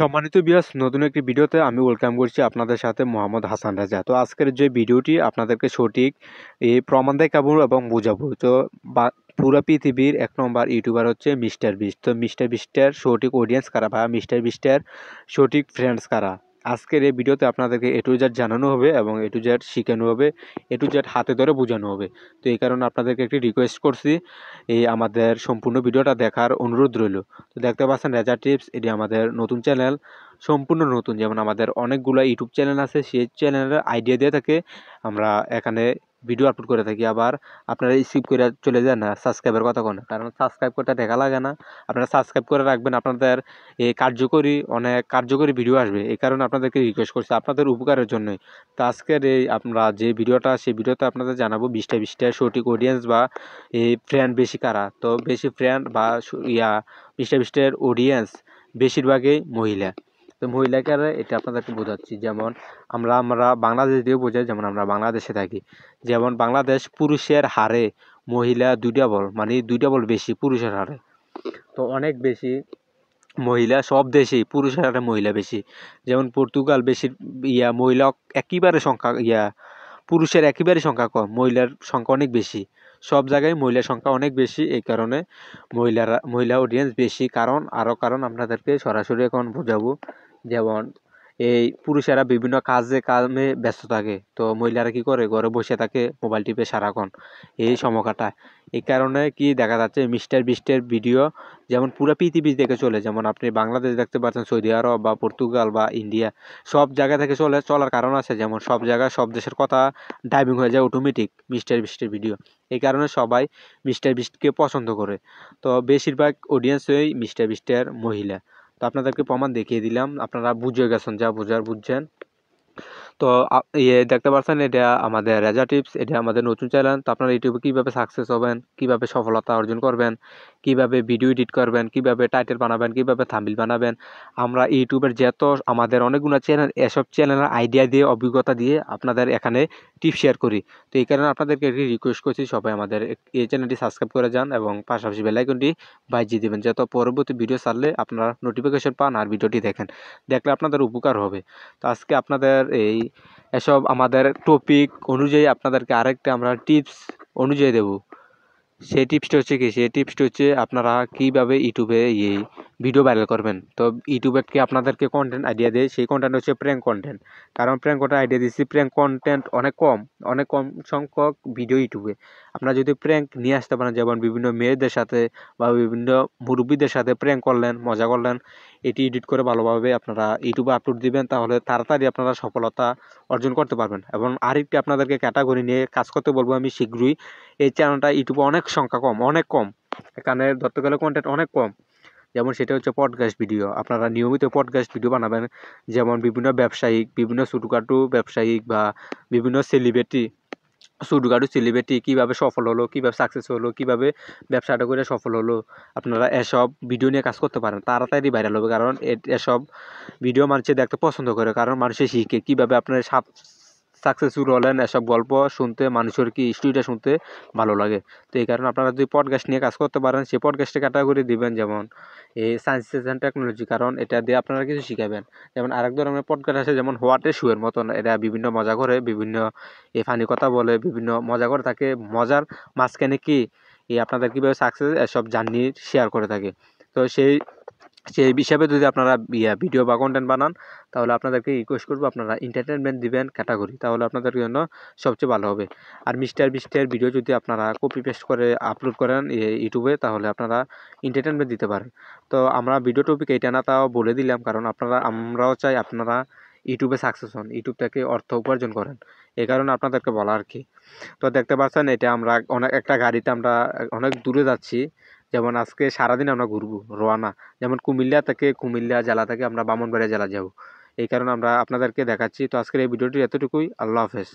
সম্মানিত ভিউয়ার্স, নতুন একটি ভিডিওতে আমি ওয়েলকাম করছি আপনাদের সাথে মোহাম্মদ হাসান রাজা। তো আজকের যে ভিডিওটি আপনাদেরকে সঠিক প্রমাণ দেখাবো এবং বোঝাবো। তো পুরো পৃথিবীর ১ নম্বর ইউটিউবার হচ্ছে মিস্টার বিস্ট। তো মিস্টার বিস্টের সঠিক অডিয়েন্স কারা বা মিস্টার বিস্টের সঠিক ফ্রেন্ডস কারা? আজকের এই ভিডিওতে আপনাদেরকে A to Z জানানো হবে এবং A to Z শিখানো হবে, A to Z হাতে ধরে বোঝানো হবে। তো এই কারণে আপনাদেরকে একটি রিকোয়েস্ট করছি, আমাদের সম্পূর্ণ ভিডিওটা দেখার অনুরোধ রইল। তো দেখতে পাচ্ছেন রেজা টিপস, এটি আমাদের নতুন চ্যানেল, সম্পূর্ণ নতুন। যেমন আমাদের অনেকগুলো ইউটিউব চ্যানেল আছে, সেই চ্যানেলের আইডিয়া দিয়ে থাকে আমরা এখানে ভিডিও আপলোড করে থাকি। আবার আপনারা স্কিপ করে চলে যান না সাবস্ক্রাইবের কথা কোন, কারণ সাবস্ক্রাইব করতে দেখা লাগে না। আপনারা সাবস্ক্রাইব করে রাখবেন, আপনাদের এই অনেক কার্যকরী ভিডিও আসবে। এই কারণে আপনাদেরকে রিকোয়েস্ট করছি আপনাদের উপকারের জন্যই। তো আজকের আমরা যে ভিডিওটা, সেই ভিডিওতে আপনাদের জানাবো 20টা সঠিক অডিয়েন্স বা এই ফ্রেন্ড বেশি কারা। তো বেশি ফ্রেন্ড বা মিস্টার অডিয়েন্স বেশিরভাগই মহিলা। তো মহিলা কারা এটা আপনাদেরকে বোঝাচ্ছি। যেমন আমরা বাংলাদেশ দিয়ে বোঝাই, যেমন আমরা বাংলাদেশে থাকি। যেমন বাংলাদেশ পুরুষের হারে মহিলা 2 ডাবল, মানে 2 ডাবল বেশি পুরুষের হারে। তো অনেক বেশি মহিলা সব দেশেই, পুরুষের হারে মহিলা বেশি। যেমন পর্তুগাল বেশি মহিলা একেবারে সংখ্যা পুরুষের একেবারে সংখ্যা কম, মহিলার সংখ্যা অনেক বেশি। সব জায়গায় মহিলার সংখ্যা অনেক বেশি, এই কারণে মহিলা অডিয়েন্স বেশি। কারণ আপনাদেরকে সরাসরি এখন বোঝাবো। যেমন এই পুরুষেরা বিভিন্ন কামে ব্যস্ত থাকে, তো মহিলারা কি করে, ঘরে বসে থাকে, মোবাইল টিপে সারাক্ষণ এই সময় কাটায়। এই কারণে কি দেখা যাচ্ছে, মিস্টার বিস্টের ভিডিও যেমন পুরো পৃথিবী থেকে চলে। যেমন আপনি বাংলাদেশ দেখতে পাচ্ছেন, সৌদি আরব বা পর্তুগাল বা ইন্ডিয়া, সব জায়গা থেকে চলার কারণ আছে। যেমন সব জায়গায় সব দেশের কথা ডাইভিং হয়ে যায় অটোমেটিক মিস্টার বিস্টের ভিডিও। এই কারণে সবাই মিস্টার বিস্টকে পছন্দ করে। তো বেশিরভাগ অডিয়েন্সই মিস্টার বিস্টের মহিলা। তো আপনাদেরকে প্রমাণ দেখিয়ে দিলাম, আপনারা বুঝে গেছেন, যা বোঝার বুঝছেন। তো দেখতে পাচ্ছেন, এটা আমাদের রেজা টিপস, এটা আমাদের নতুন চ্যানেল। তো আপনারা ইউটিউবে কীভাবে সাকসেস হবেন, কীভাবে সফলতা অর্জন করবেন, কীভাবে ভিডিও এডিট করবেন, কীভাবে টাইটেল বানাবেন, কীভাবে থাম্বনেল বানাবেন, আমরা ইউটিউবের আমাদের অনেকগুলো চ্যানেল, এসব চ্যানেলের আইডিয়া দিয়ে, অভিজ্ঞতা দিয়ে আপনাদের এখানে টিপস শেয়ার করি। তো এই কারণে আপনাদেরকে একটি রিকোয়েস্ট করছি, সবাই আমাদের এই চ্যানেলটি সাবস্ক্রাইব করে যান এবং পাশাপাশি বেল আইকনটি বাজিয়ে দেবেন, যাতে পরবর্তী ভিডিও ছাড়লে আপনারা নোটিফিকেশন পান আর ভিডিওটি দেখলে আপনাদের উপকার হবে। তো আজকে আপনাদের এসব আমাদের টপিক অনুযায়ী আপনাদেরকে আরেকটা আমরা টিপস অনুযায়ী দেব। সেই টিপসটা হচ্ছে কি, সেই টিপসটা হচ্ছে আপনারা কীভাবে ইউটিউবে ভিডিও ভাইরাল করবেন। তো ইউটিউবেরকে আপনাদেরকে কন্টেন্ট আইডিয়া দেয়, সেই কন্টেন্ট হচ্ছে প্র্যাঙ্ক কন্টেন্ট। কারণ প্র্যাঙ্ক কন্টেন্ট আইডিয়া দিচ্ছি, প্র্যাঙ্ক কন্টেন্ট অনেক কম সংখ্যক ভিডিও ইউটিউবে। আপনারা যদি প্র্যাঙ্ক নিয়ে আসতে পারেন, যেমন বিভিন্ন মেয়েদের সাথে বা বিভিন্ন মুরব্বীদের সাথে প্র্যাঙ্ক করলেন, মজা করলেন, এটি এডিট করে ভালোভাবে আপনারা ইউটিউবে আপলোড দিবেন, তাহলে তাড়াতাড়ি আপনারা সফলতা অর্জন করতে পারবেন। এবং আরেকটি আপনাদেরকে ক্যাটাগরি নিয়ে কাজ করতে বলবো আমি শীঘ্রই। এই চ্যানেলটা ইউটিউবে অনেক সংখ্যা কম, অনেক কম, এখানে ধরতে গেলে কন্টেন্ট অনেক কম। যেমন সেটা হচ্ছে পডকাস্ট ভিডিও। আপনারা নিয়মিত পডকাস্ট ভিডিও বানাবেন। যেমন বিভিন্ন ছোটোখাটো ব্যবসায়িক বা বিভিন্ন ছোটোখাটো সেলিব্রিটি কীভাবে সফল হলো, কীভাবে সাকসেস হলো, কীভাবে ব্যবসাটা করে সফল হলো, আপনারা এসব ভিডিও নিয়ে কাজ করতে পারেন, তাড়াতাড়ি ভাইরাল হবে। কারণ এসব ভিডিও মানুষে দেখতে পছন্দ করে, কারণ মানুষে শিখে কীভাবে আপনার সাকসেসফুল হলেন। এসব গল্প শুনতে মানুষের স্টোরিটা শুনতে ভালো লাগে। তো এই কারণে আপনারা যদি পডকাস্ট নিয়ে কাজ করতে পারেন, সেই পডকাস্টে ক্যাটাগরি দিবেন যেমন এই সায়েন্স অ্যান্ড টেকনোলজি, কারণ এটা দিয়ে আপনারা কিছু শিখাবেন। যেমন আরেক ধরনের পডকাস্ট আছে, যেমন হোয়াট এ শোয়ের মতন, এটা বিভিন্ন মজা করে, বিভিন্ন ফানি কথা বলে, বিভিন্ন মজা করে থাকে। মজার মাঝখানে কি আপনাদের কীভাবে সাকসেস এসব জার্নি শেয়ার করে থাকে। তো সেই হিসাবে যদি আপনারা ভিডিও বা কন্টেন্ট বানান, তাহলে আপনাদেরকে রিকোয়েস্ট করবো আপনারা এন্টারটেনমেন্ট দিবেন ক্যাটাগরি, তাহলে আপনাদের জন্য সবচেয়ে ভালো হবে। আর মিস্টার বিস্টের ভিডিও যদি আপনারা কপি পেস্ট করে আপলোড করেন ইউটিউবে, তাহলে আপনারা এন্টারটেনমেন্ট দিতে পারেন। তো আমরা ভিডিও টপিক এইটা না তাও বলে দিলাম, কারণ আমরাও চাই আপনারা ইউটিউবে সাকসেস হন, ইউটিউব থেকে অর্থ উপার্জন করেন, এই কারণে আপনাদেরকে বলা আর কি। তো দেখতে পাচ্ছেন, এটা আমরা একটা গাড়িতে আমরা অনেক দূরে যাচ্ছি। যেমন আজকে সারাদিন আমরা ঘুরবো রোয়ানা, যেমন কুমিল্লা জেলা থেকে আমরা ব্রাহ্মণবাড়িয়া জেলা যাব। এই কারণে আমরা আপনাদেরকে দেখাচ্ছি। তো আজকের এই ভিডিওটি এতটুকুই। আল্লাহ হাফেজ।